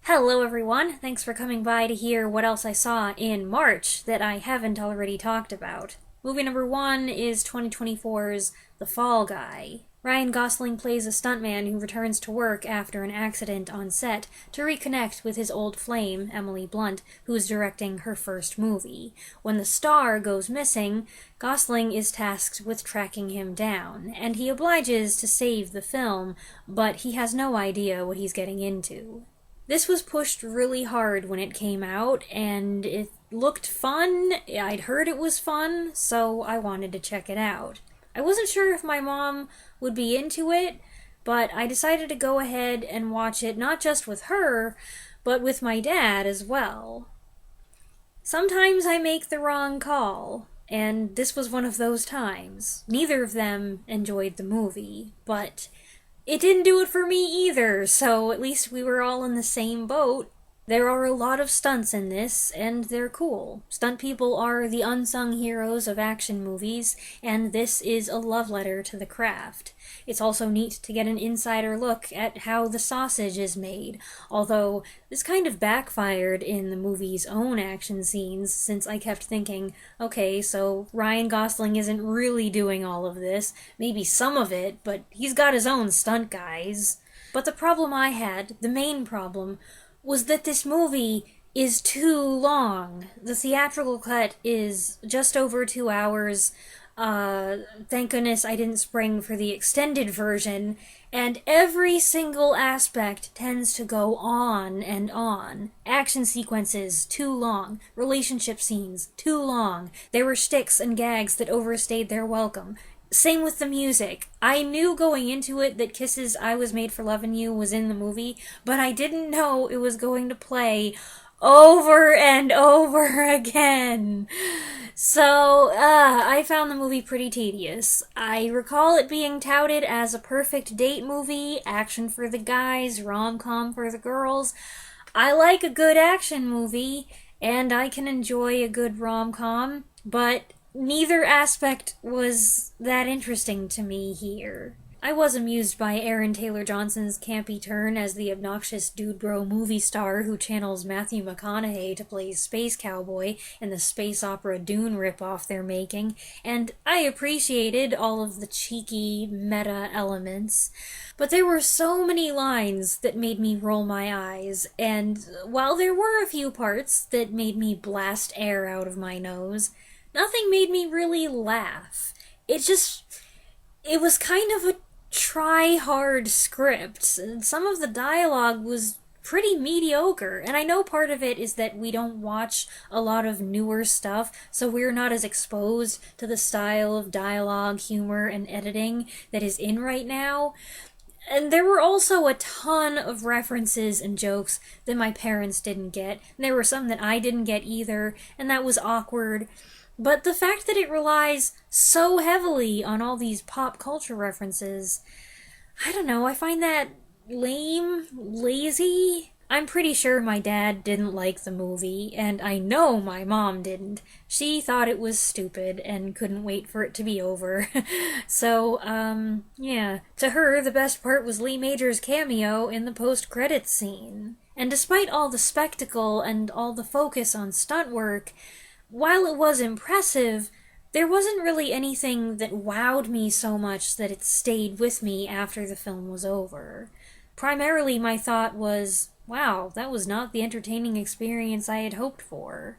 Hello everyone, thanks for coming by to hear what else I saw in March that I haven't already talked about. Movie number 1 is 2024's The Fall Guy. Ryan Gosling plays a stuntman who returns to work after an accident on set to reconnect with his old flame, Emily Blunt, who is directing her first movie. When the star goes missing, Gosling is tasked with tracking him down, and he obliges to save the film, but he has no idea what he's getting into. This was pushed really hard when it came out, and it looked fun. I'd heard it was fun, so I wanted to check it out. I wasn't sure if my mom would be into it, but I decided to go ahead and watch it not just with her, but with my dad as well. Sometimes I make the wrong call, and this was one of those times. Neither of them enjoyed the movie, but it didn't do it for me either, so at least we were all in the same boat. There are a lot of stunts in this, and they're cool. Stunt people are the unsung heroes of action movies, and this is a love letter to the craft. It's also neat to get an insider look at how the sausage is made, although this kind of backfired in the movie's own action scenes, since I kept thinking, okay, so Ryan Gosling isn't really doing all of this, maybe some of it, but he's got his own stunt guys. But the problem I had, the main problem, was that this movie is too long. The theatrical cut is just over 2 hours. Thank goodness I didn't spring for the extended version, and every single aspect tends to go on and on. Action sequences, too long. Relationship scenes, too long. There were shticks and gags that overstayed their welcome. Same with the music. I knew going into it that Kisses I Was Made for Lovin' You was in the movie, but I didn't know it was going to play over and over again. So, I found the movie pretty tedious. I recall it being touted as a perfect date movie, action for the guys, rom-com for the girls. I like a good action movie, and I can enjoy a good rom-com, but neither aspect was that interesting to me here. I was amused by Aaron Taylor-Johnson's campy turn as the obnoxious dude bro movie star who channels Matthew McConaughey to play Space Cowboy in the space opera Dune ripoff they're making, and I appreciated all of the cheeky meta elements. But there were so many lines that made me roll my eyes, and while there were a few parts that made me blast air out of my nose, nothing made me really laugh. It was kind of a try-hard script, and some of the dialogue was pretty mediocre, and I know part of it is that we don't watch a lot of newer stuff, so we're not as exposed to the style of dialogue, humor, and editing that is in right now. And there were also a ton of references and jokes that my parents didn't get, and there were some that I didn't get either, and that was awkward. But the fact that it relies so heavily on all these pop culture references, I don't know, I find that lame, lazy. I'm pretty sure my dad didn't like the movie, and I know my mom didn't. She thought it was stupid and couldn't wait for it to be over. So, yeah. To her, the best part was Lee Major's cameo in the post-credits scene. And despite all the spectacle and all the focus on stunt work, while it was impressive, there wasn't really anything that wowed me so much that it stayed with me after the film was over. Primarily, my thought was, wow, that was not the entertaining experience I had hoped for.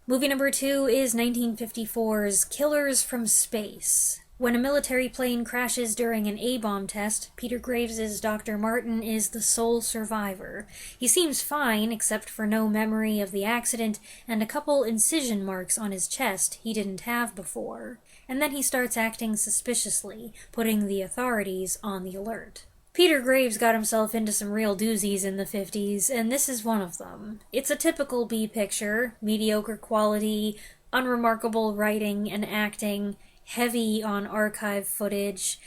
Movie number 2 is 1954's Killers from Space. When a military plane crashes during an A-bomb test, Peter Graves' Dr. Martin is the sole survivor. He seems fine, except for no memory of the accident and a couple incision marks on his chest he didn't have before. And then he starts acting suspiciously, putting the authorities on the alert. Peter Graves got himself into some real doozies in the 50s, and this is one of them. It's a typical B picture, mediocre quality, unremarkable writing and acting, heavy on archive footage.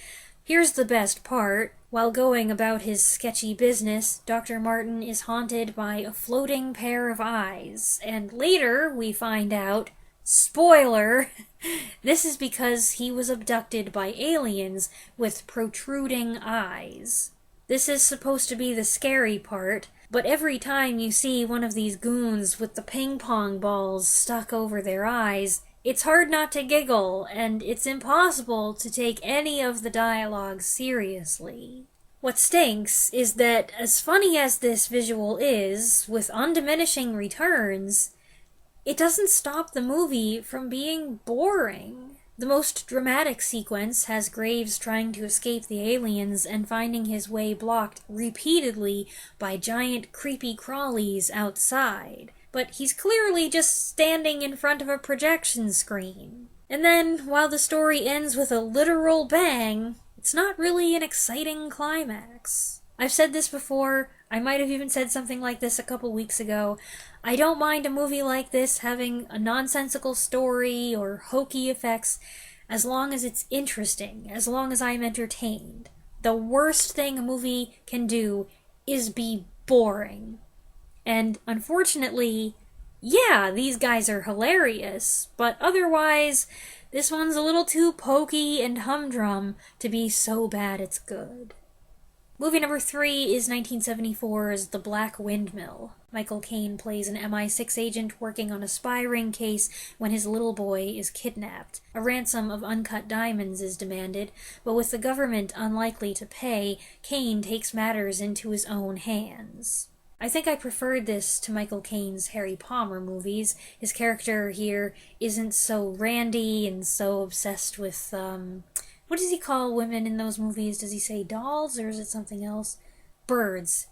Here's the best part. While going about his sketchy business, Dr. Martin is haunted by a floating pair of eyes, and later we find out, spoiler, this is because he was abducted by aliens with protruding eyes. This is supposed to be the scary part, but every time you see one of these goons with the ping pong balls stuck over their eyes, it's hard not to giggle, and it's impossible to take any of the dialogue seriously. What stinks is that, as funny as this visual is, with undiminishing returns, it doesn't stop the movie from being boring. The most dramatic sequence has Graves trying to escape the aliens and finding his way blocked repeatedly by giant creepy crawlies outside. But he's clearly just standing in front of a projection screen. And then, while the story ends with a literal bang, it's not really an exciting climax. I've said this before, I might have even said something like this a couple weeks ago. I don't mind a movie like this having a nonsensical story or hokey effects as long as it's interesting, as long as I'm entertained. The worst thing a movie can do is be boring. And unfortunately, yeah, these guys are hilarious, but otherwise, this one's a little too pokey and humdrum to be so bad it's good. Movie number 3 is 1974's The Black Windmill. Michael Caine plays an MI6 agent working on a spy ring case when his little boy is kidnapped. A ransom of uncut diamonds is demanded, but with the government unlikely to pay, Caine takes matters into his own hands. I think I preferred this to Michael Caine's Harry Palmer movies. His character here isn't so randy and so obsessed with, what does he call women in those movies? Does he say dolls, or is it something else? Birds.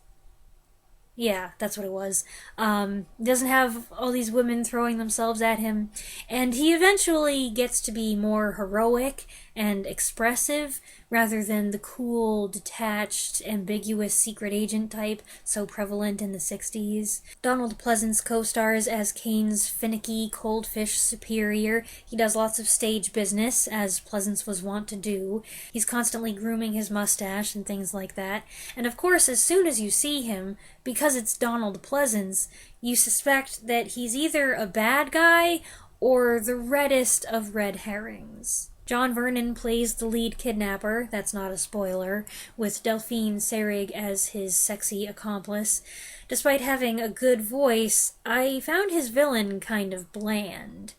Yeah, that's what it was. Doesn't have all these women throwing themselves at him, and he eventually gets to be more heroic and expressive rather than the cool, detached, ambiguous secret agent type so prevalent in the 60s. Donald Pleasance co-stars as Caine's finicky, cold-fish superior. He does lots of stage business, as Pleasance was wont to do. He's constantly grooming his mustache and things like that. And of course, as soon as you see him, because it's Donald Pleasance, you suspect that he's either a bad guy or the reddest of red herrings. John Vernon plays the lead kidnapper, that's not a spoiler, with Delphine Seyrig as his sexy accomplice. Despite having a good voice, I found his villain kind of bland.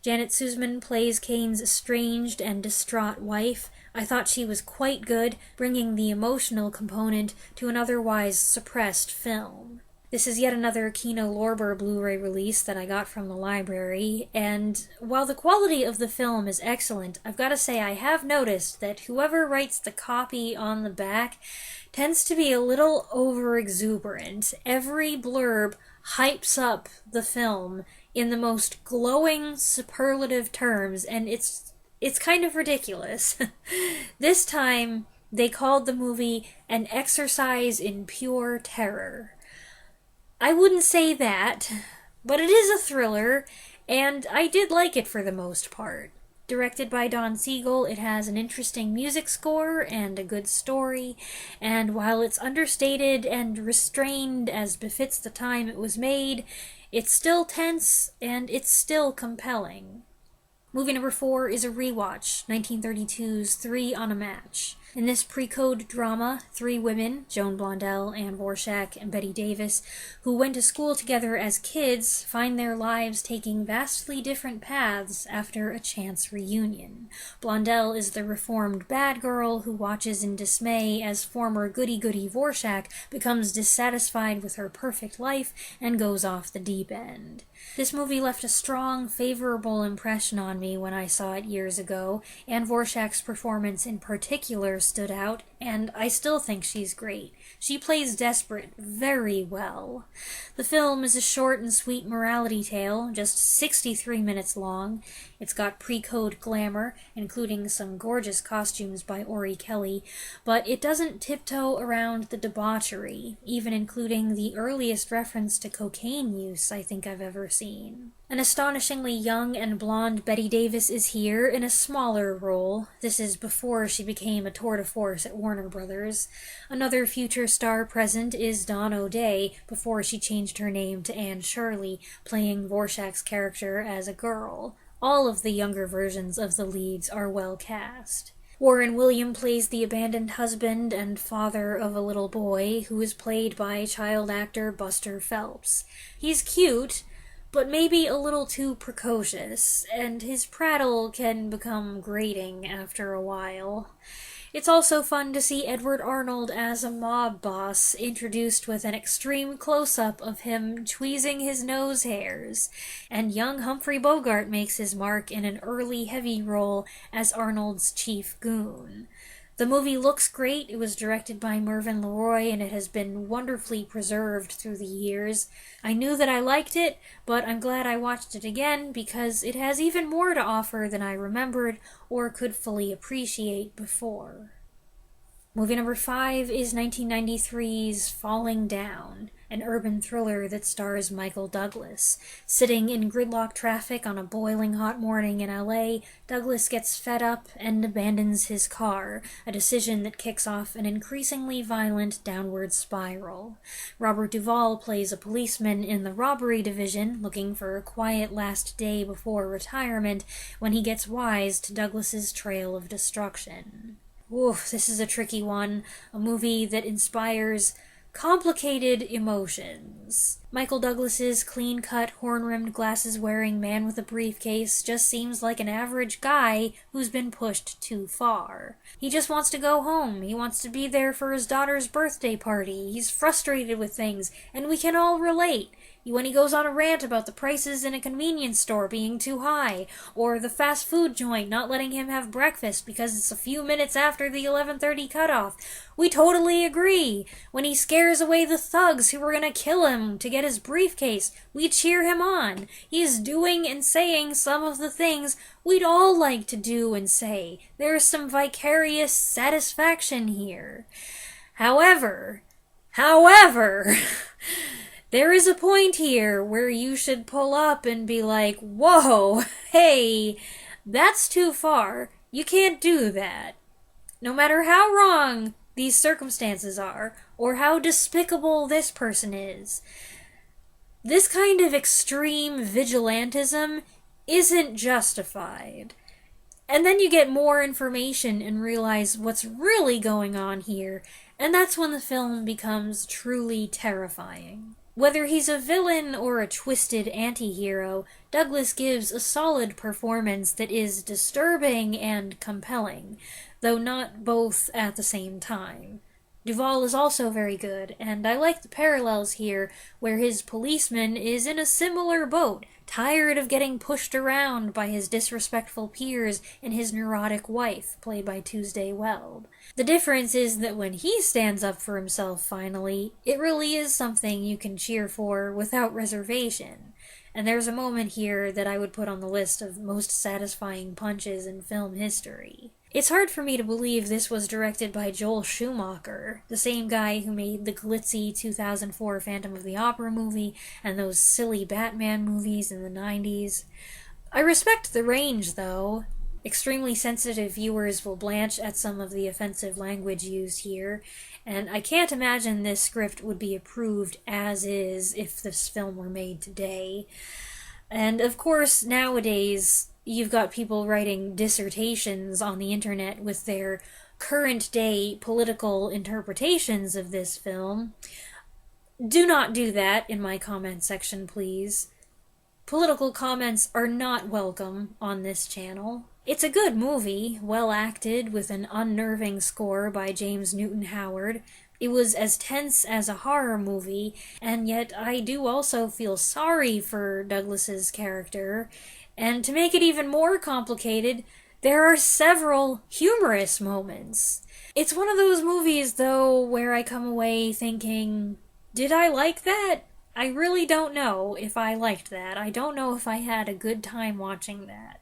Janet Suzman plays Caine's estranged and distraught wife. I thought she was quite good, bringing the emotional component to an otherwise suppressed film. This is yet another Kino Lorber Blu-ray release that I got from the library, and while the quality of the film is excellent, I've got to say I have noticed that whoever writes the copy on the back tends to be a little over-exuberant. Every blurb hypes up the film in the most glowing superlative terms, and it's kind of ridiculous. This time, they called the movie an exercise in pure terror. I wouldn't say that, but it is a thriller, and I did like it for the most part. Directed by Don Siegel, it has an interesting music score and a good story, and while it's understated and restrained as befits the time it was made, it's still tense and it's still compelling. Movie number 4 is a rewatch, 1932's Three on a Match. In this pre-code drama, three women, Joan Blondell, Anne Vorschak, and Betty Davis, who went to school together as kids, find their lives taking vastly different paths after a chance reunion. Blondell is the reformed bad girl who watches in dismay as former goody-goody Vorschak becomes dissatisfied with her perfect life and goes off the deep end. This movie left a strong, favorable impression on me when I saw it years ago. Anne Vorschak's performance in particular stood out, and I still think she's great. She plays desperate very well. The film is a short and sweet morality tale, just 63 minutes long. It's got pre-code glamour, including some gorgeous costumes by Ori Kelly, but it doesn't tiptoe around the debauchery, even including the earliest reference to cocaine use I think I've ever seen. An astonishingly young and blonde Betty Davis is here in a smaller role. This is before she became a tour de force at Warner Brothers. Another future star present is Dawn O'Day, before she changed her name to Anne Shirley, playing Vorschak's character as a girl. All of the younger versions of the leads are well cast. Warren William plays the abandoned husband and father of a little boy, who is played by child actor Buster Phelps. He's cute, but maybe a little too precocious, and his prattle can become grating after a while. It's also fun to see Edward Arnold as a mob boss, introduced with an extreme close-up of him tweezing his nose hairs, and young Humphrey Bogart makes his mark in an early heavy role as Arnold's chief goon. The movie looks great. It was directed by Mervyn LeRoy, and it has been wonderfully preserved through the years. I knew that I liked it, but I'm glad I watched it again because it has even more to offer than I remembered or could fully appreciate before. Movie number 5 is 1993's Falling Down, an urban thriller that stars Michael Douglas. Sitting in gridlock traffic on a boiling hot morning in LA, Douglas gets fed up and abandons his car, a decision that kicks off an increasingly violent downward spiral. Robert Duvall plays a policeman in the robbery division, looking for a quiet last day before retirement, when he gets wise to Douglas's trail of destruction. Oof, this is a tricky one. A movie that inspires complicated emotions. Michael Douglas's clean-cut, horn-rimmed, glasses-wearing man with a briefcase just seems like an average guy who's been pushed too far. He just wants to go home. He wants to be there for his daughter's birthday party. He's frustrated with things, and we can all relate. When he goes on a rant about the prices in a convenience store being too high, or the fast food joint not letting him have breakfast because it's a few minutes after the 11:30 cutoff, we totally agree. When he scares away the thugs who were gonna kill him to get his briefcase, we cheer him on. He is doing and saying some of the things we'd all like to do and say. There's some vicarious satisfaction here. However, there is a point here where you should pull up and be like, whoa, hey, that's too far. You can't do that. No matter how wrong these circumstances are, or how despicable this person is, this kind of extreme vigilantism isn't justified. And then you get more information and realize what's really going on here, and that's when the film becomes truly terrifying. Whether he's a villain or a twisted anti-hero, Douglas gives a solid performance that is disturbing and compelling, though not both at the same time. Duvall is also very good, and I like the parallels here, where his policeman is in a similar boat, tired of getting pushed around by his disrespectful peers and his neurotic wife, played by Tuesday Weld. The difference is that when he stands up for himself finally, it really is something you can cheer for without reservation. And there's a moment here that I would put on the list of most satisfying punches in film history. It's hard for me to believe this was directed by Joel Schumacher, the same guy who made the glitzy 2004 Phantom of the Opera movie and those silly Batman movies in the 90s. I respect the range, though. Extremely sensitive viewers will blanch at some of the offensive language used here, and I can't imagine this script would be approved as is if this film were made today. And of course, nowadays, you've got people writing dissertations on the internet with their current-day political interpretations of this film. Do not do that in my comment section, please. Political comments are not welcome on this channel. It's a good movie, well acted, with an unnerving score by James Newton Howard. It was as tense as a horror movie, and yet I do also feel sorry for Douglas's character. And to make it even more complicated, there are several humorous moments. It's one of those movies, though, where I come away thinking, did I like that? I really don't know if I liked that. I don't know if I had a good time watching that.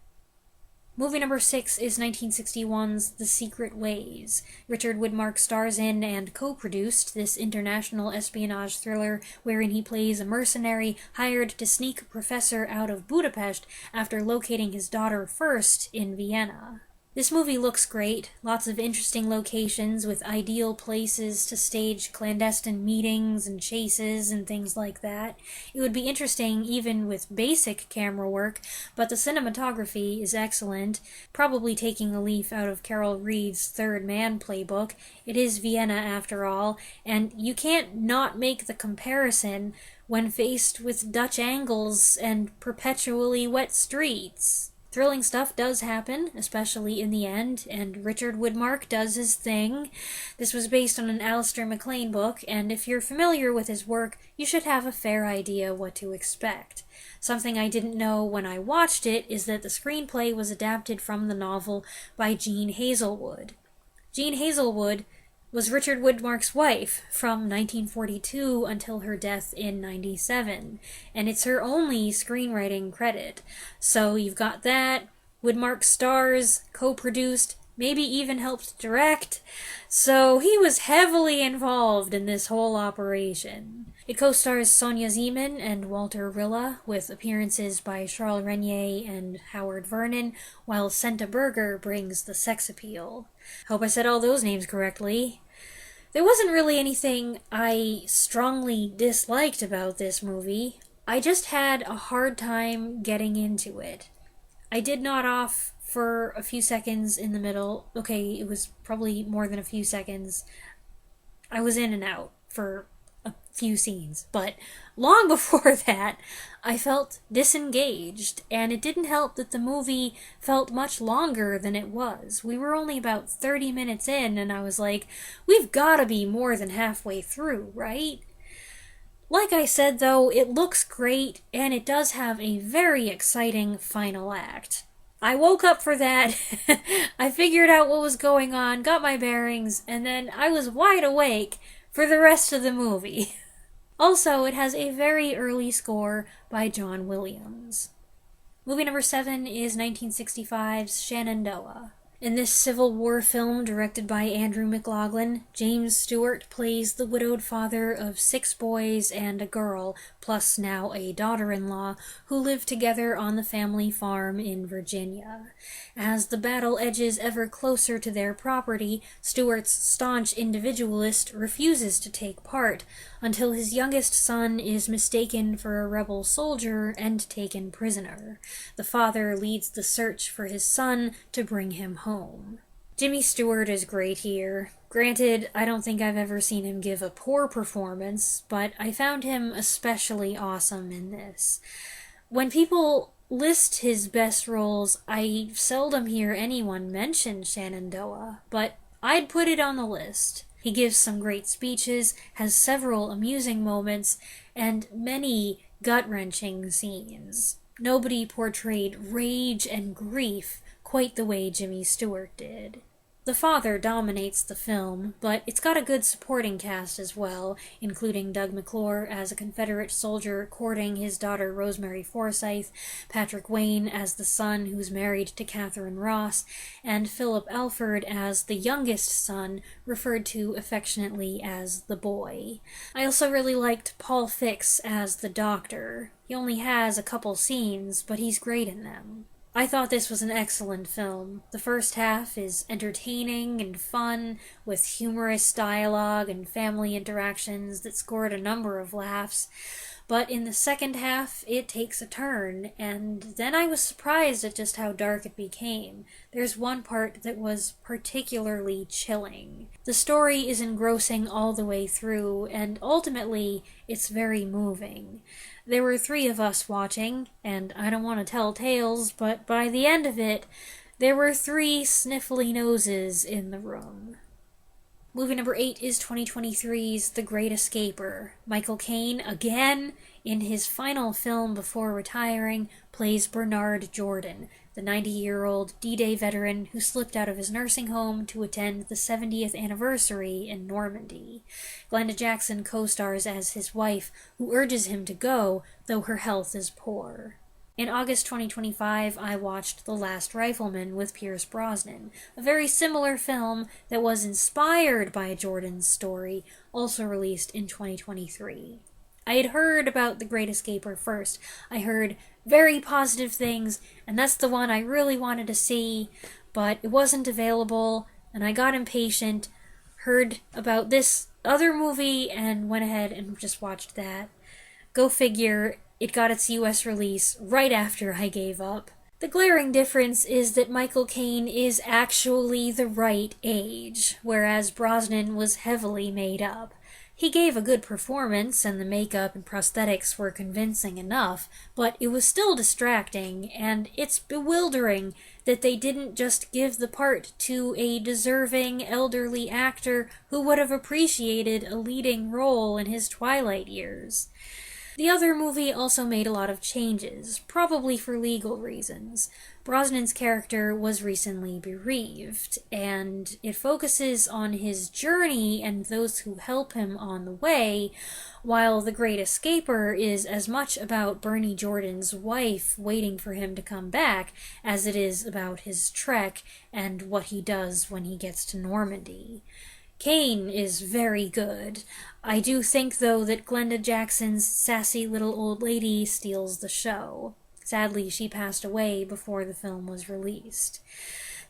Movie number 6 is 1961's The Secret Ways. Richard Widmark stars in and co-produced this international espionage thriller wherein he plays a mercenary hired to sneak a professor out of Budapest after locating his daughter first in Vienna. This movie looks great, lots of interesting locations with ideal places to stage clandestine meetings and chases and things like that. It would be interesting even with basic camera work, but the cinematography is excellent, probably taking a leaf out of Carol Reed's Third Man playbook. It is Vienna after all, and you can't not make the comparison when faced with Dutch angles and perpetually wet streets. Thrilling stuff does happen, especially in the end, and Richard Widmark does his thing. This was based on an Alistair MacLean book, and if you're familiar with his work, you should have a fair idea what to expect. Something I didn't know when I watched it is that the screenplay was adapted from the novel by Jean Hazelwood. Jean Hazelwood was Richard Widmark's wife from 1942 until her death in 97, and it's her only screenwriting credit. So you've got that, Widmark stars, co-produced, maybe even helped direct, so he was heavily involved in this whole operation. It co-stars Sonia Zeman and Walter Rilla, with appearances by Charles Renier and Howard Vernon, while Senta Berger brings the sex appeal. Hope I said all those names correctly. There wasn't really anything I strongly disliked about this movie. I just had a hard time getting into it. I did nod off for a few seconds in the middle. Okay, it was probably more than a few seconds. I was in and out for a few scenes, but long before that, I felt disengaged, and it didn't help that the movie felt much longer than it was. We were only about 30 minutes in, and I was like, we've gotta be more than halfway through, right? Like I said, though, it looks great, and it does have a very exciting final act. I woke up for that, I figured out what was going on, got my bearings, and then I was wide awake for the rest of the movie. Also, it has a very early score by John Williams. Movie number 7 is 1965's Shenandoah. In this Civil War film directed by Andrew McLaughlin, James Stewart plays the widowed father of 6 boys and a girl, plus now a daughter-in-law, who live together on the family farm in Virginia. As the battle edges ever closer to their property, Stewart's staunch individualist refuses to take part, until his youngest son is mistaken for a rebel soldier and taken prisoner. The father leads the search for his son to bring him home. Jimmy Stewart is great here. Granted, I don't think I've ever seen him give a poor performance, but I found him especially awesome in this. When people list his best roles, I seldom hear anyone mention Shenandoah, but I'd put it on the list. He gives some great speeches, has several amusing moments, and many gut-wrenching scenes. Nobody portrayed rage and grief quite the way Jimmy Stewart did. The father dominates the film, but it's got a good supporting cast as well, including Doug McClure as a Confederate soldier courting his daughter Rosemary Forsyth, Patrick Wayne as the son who's married to Catherine Ross, and Philip Alford as the youngest son, referred to affectionately as the boy. I also really liked Paul Fix as the doctor. He only has a couple scenes, but he's great in them. I thought this was an excellent film. The first half is entertaining and fun, with humorous dialogue and family interactions that scored a number of laughs. But in the second half, it takes a turn, and then I was surprised at just how dark it became. There's one part that was particularly chilling. The story is engrossing all the way through, and ultimately, it's very moving. There were 3 of us watching, and I don't want to tell tales, but by the end of it, there were 3 sniffly noses in the room. Movie number 8 is 2023's The Great Escaper. Michael Caine, again, in his final film before retiring, plays Bernard Jordan, the 90-year-old D-Day veteran who slipped out of his nursing home to attend the 70th anniversary in Normandy. Glenda Jackson co-stars as his wife, who urges him to go, though her health is poor. In August 2025, I watched The Last Rifleman with Pierce Brosnan, a very similar film that was inspired by Jordan's story, also released in 2023. I had heard about The Great Escaper first. I heard very positive things, and that's the one I really wanted to see, but it wasn't available, and I got impatient, heard about this other movie, and went ahead and just watched that. Go figure, it got its US release right after I gave up. The glaring difference is that Michael Caine is actually the right age, whereas Brosnan was heavily made up. He gave a good performance, and the makeup and prosthetics were convincing enough, but it was still distracting, and it's bewildering that they didn't just give the part to a deserving elderly actor who would have appreciated a leading role in his twilight years. The other movie also made a lot of changes, probably for legal reasons. Brosnan's character was recently bereaved, and it focuses on his journey and those who help him on the way, while The Great Escaper is as much about Bernie Jordan's wife waiting for him to come back as it is about his trek and what he does when he gets to Normandy. Caine is very good. I do think, though, that Glenda Jackson's sassy little old lady steals the show. Sadly, she passed away before the film was released.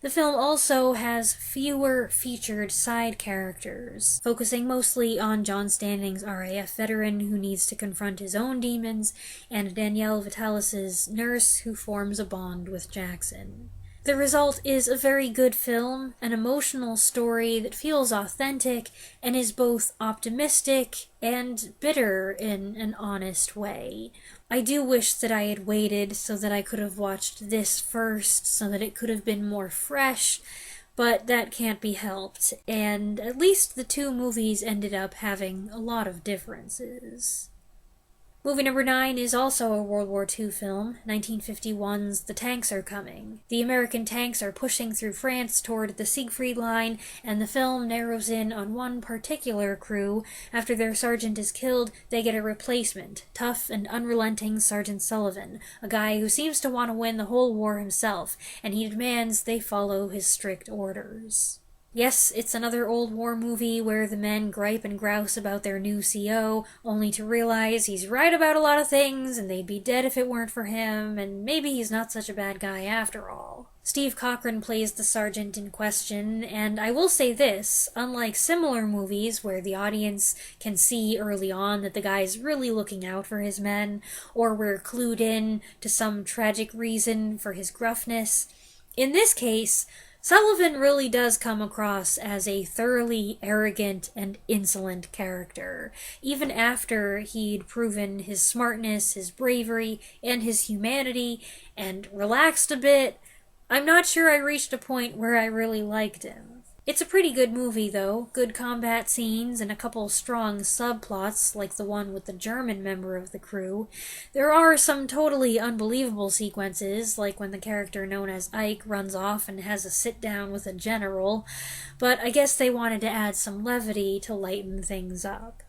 The film also has fewer featured side characters, focusing mostly on John Standing's RAF veteran who needs to confront his own demons, and Danielle Vitalis' nurse who forms a bond with Jackson. The result is a very good film, an emotional story that feels authentic and is both optimistic and bitter in an honest way. I do wish that I had waited so that I could have watched this first, so that it could have been more fresh, but that can't be helped, and at least the two movies ended up having a lot of differences. Movie number 9 is also a World War II film, 1951's The Tanks Are Coming. The American tanks are pushing through France toward the Siegfried Line, and the film narrows in on one particular crew. After their sergeant is killed, they get a replacement, tough and unrelenting Sergeant Sullivan, a guy who seems to want to win the whole war himself, and he demands they follow his strict orders. Yes, it's another old war movie where the men gripe and grouse about their new CO, only to realize he's right about a lot of things, and they'd be dead if it weren't for him, and maybe he's not such a bad guy after all. Steve Cochran plays the sergeant in question, and I will say this, unlike similar movies where the audience can see early on that the guy's really looking out for his men, or we're clued in to some tragic reason for his gruffness, in this case, Sullivan really does come across as a thoroughly arrogant and insolent character, even after he'd proven his smartness, his bravery, and his humanity, and relaxed a bit. I'm not sure I reached a point where I really liked him. It's a pretty good movie, though. Good combat scenes and a couple strong subplots, like the one with the German member of the crew. There are some totally unbelievable sequences, like when the character known as Ike runs off and has a sit-down with a general, but I guess they wanted to add some levity to lighten things up.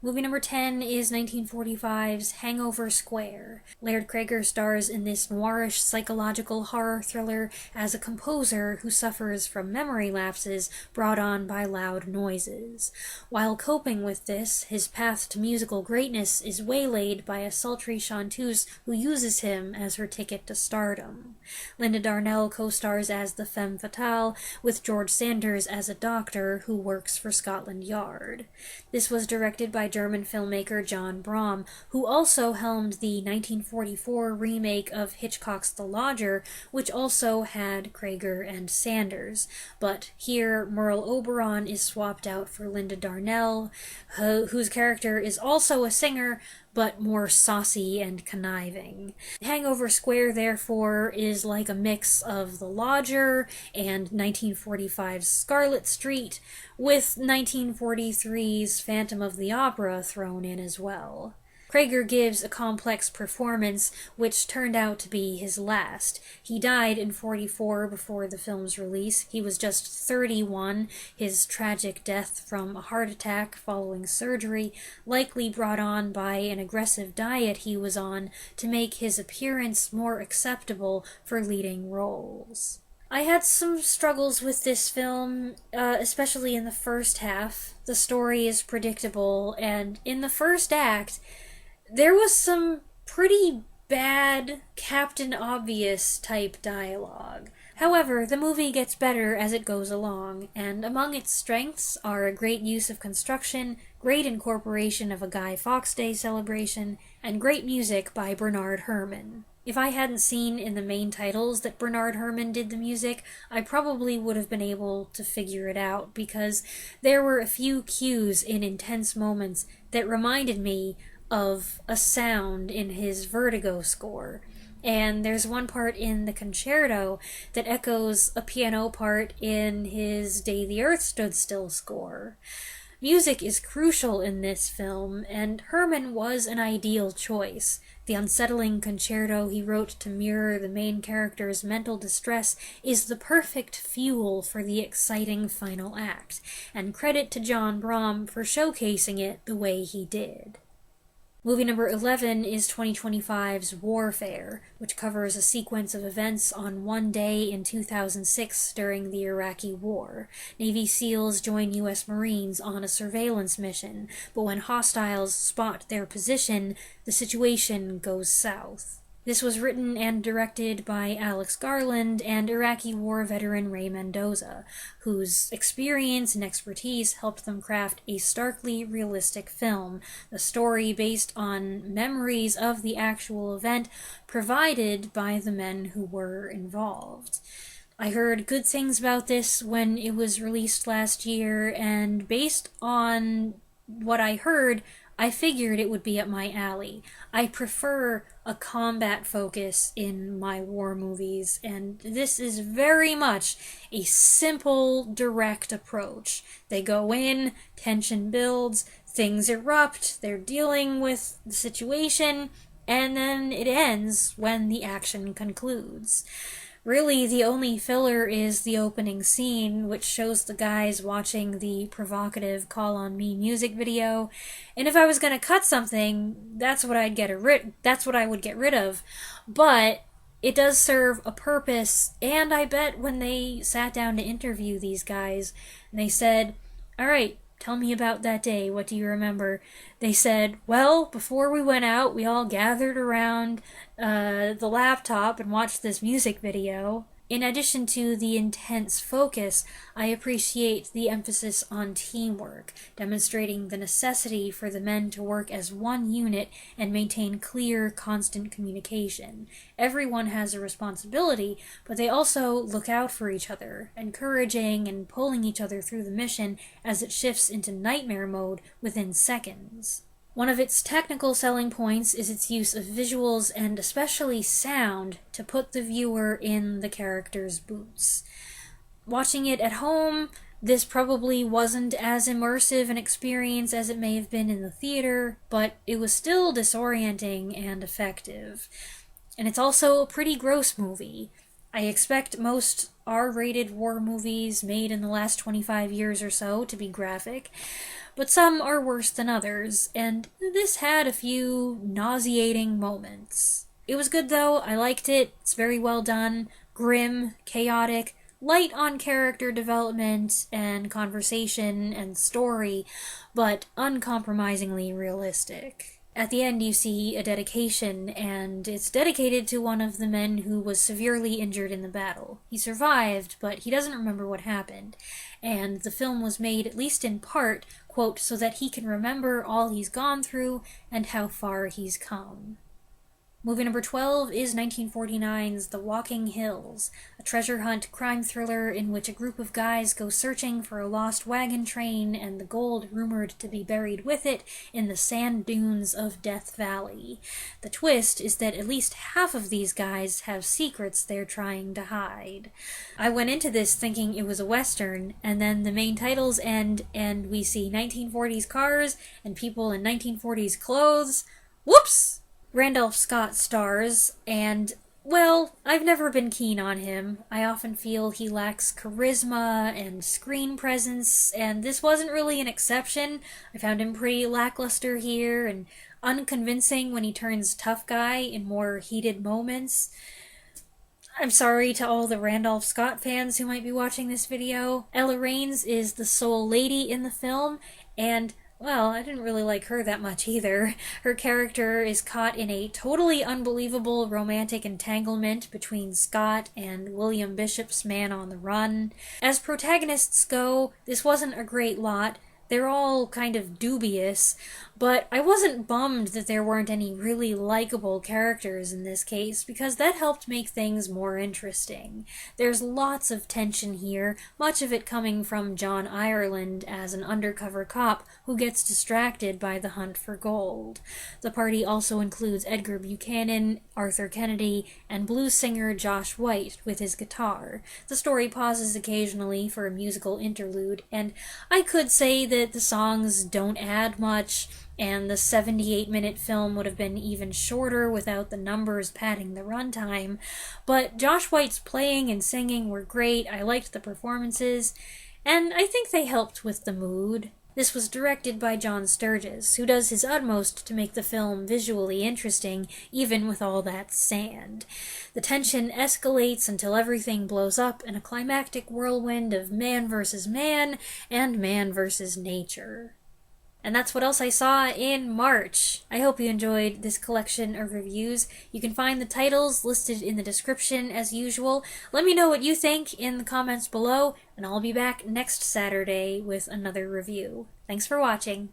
Movie number 10 is 1945's Hangover Square. Laird Krieger stars in this noirish psychological horror thriller as a composer who suffers from memory lapses brought on by loud noises. While coping with this, his path to musical greatness is waylaid by a sultry chanteuse who uses him as her ticket to stardom. Linda Darnell co-stars as the femme fatale, with George Sanders as a doctor who works for Scotland Yard. This was directed by German filmmaker John Brahm, who also helmed the 1944 remake of Hitchcock's The Lodger, which also had Krieger and Sanders. But here, Merle Oberon is swapped out for Linda Darnell, whose character is also a singer, but more saucy and conniving. Hangover Square, therefore, is like a mix of The Lodger and 1945's Scarlet Street, with 1943's Phantom of the Opera thrown in as well. Krieger gives a complex performance, which turned out to be his last. He died in 1944 before the film's release. He was just 31, his tragic death from a heart attack following surgery, likely brought on by an aggressive diet he was on to make his appearance more acceptable for leading roles. I had some struggles with this film, especially in the first half. The story is predictable, and in the first act, there was some pretty bad Captain Obvious type dialogue. However, the movie gets better as it goes along, and among its strengths are a great use of construction, great incorporation of a Guy Fawkes Day celebration, and great music by Bernard Herrmann. If I hadn't seen in the main titles that Bernard Herrmann did the music, I probably would have been able to figure it out, because there were a few cues in intense moments that reminded me of a sound in his Vertigo score. And there's one part in the concerto that echoes a piano part in his Day the Earth Stood Still score. Music is crucial in this film, and Herrmann was an ideal choice. The unsettling concerto he wrote to mirror the main character's mental distress is the perfect fuel for the exciting final act, and credit to John Brahm for showcasing it the way he did. Movie number 11 is 2025's Warfare, which covers a sequence of events on one day in 2006 during the Iraqi War. Navy SEALs join U.S. Marines on a surveillance mission, but when hostiles spot their position, the situation goes south. This was written and directed by Alex Garland and Iraqi war veteran Ray Mendoza, whose experience and expertise helped them craft a starkly realistic film, the story based on memories of the actual event provided by the men who were involved. I heard good things about this when it was released last year, and based on what I heard, I figured it would be up my alley. I prefer a combat focus in my war movies, and this is very much a simple, direct approach. They go in, tension builds, things erupt, they're dealing with the situation, and then it ends when the action concludes. Really, the only filler is the opening scene, which shows the guys watching the provocative Call on Me music video. And if I was going to cut something, that's what I would get rid of. But it does serve a purpose, and I bet when they sat down to interview these guys, and they said, "All right, tell me about that day. What do you remember?" They said, "Well, before we went out, we all gathered around the laptop and watched this music video." In addition to the intense focus, I appreciate the emphasis on teamwork, demonstrating the necessity for the men to work as one unit and maintain clear, constant communication. Everyone has a responsibility, but they also look out for each other, encouraging and pulling each other through the mission as it shifts into nightmare mode within seconds. One of its technical selling points is its use of visuals and especially sound to put the viewer in the character's boots. Watching it at home, this probably wasn't as immersive an experience as it may have been in the theater, but it was still disorienting and effective. And it's also a pretty gross movie. I expect most R-rated war movies made in the last 25 years or so to be graphic, but some are worse than others, and this had a few nauseating moments. It was good though, I liked it, it's very well done, grim, chaotic, light on character development and conversation and story, but uncompromisingly realistic. At the end you see a dedication, and it's dedicated to one of the men who was severely injured in the battle. He survived, but he doesn't remember what happened, and the film was made, at least in part, quote, so that he can remember all he's gone through and how far he's come. Movie number 12 is 1949's The Walking Hills, a treasure hunt crime thriller in which a group of guys go searching for a lost wagon train and the gold rumored to be buried with it in the sand dunes of Death Valley. The twist is that at least half of these guys have secrets they're trying to hide. I went into this thinking it was a western, and then the main titles end and we see 1940s cars and people in 1940s clothes. Whoops! Randolph Scott stars, and, well, I've never been keen on him. I often feel he lacks charisma and screen presence, and this wasn't really an exception. I found him pretty lackluster here, and unconvincing when he turns tough guy in more heated moments. I'm sorry to all the Randolph Scott fans who might be watching this video. Ella Raines is the sole lady in the film, and Well, I didn't really like her that much either. Her character is caught in a totally unbelievable romantic entanglement between Scott and William Bishop's Man on the Run. As protagonists go, this wasn't a great lot. They're all kind of dubious, but I wasn't bummed that there weren't any really likable characters in this case, because that helped make things more interesting. There's lots of tension here, much of it coming from John Ireland as an undercover cop who gets distracted by the hunt for gold. The party also includes Edgar Buchanan, Arthur Kennedy, and blues singer Josh White with his guitar. The story pauses occasionally for a musical interlude, and I could say that the songs don't add much, and the 78-minute film would have been even shorter without the numbers padding the runtime, but Josh White's playing and singing were great. I liked the performances, and I think they helped with the mood. This was directed by John Sturges, who does his utmost to make the film visually interesting, even with all that sand. The tension escalates until everything blows up in a climactic whirlwind of man versus man and man versus nature. And that's what else I saw in March. I hope you enjoyed this collection of reviews. You can find the titles listed in the description as usual. Let me know what you think in the comments below, and I'll be back next Saturday with another review. Thanks for watching.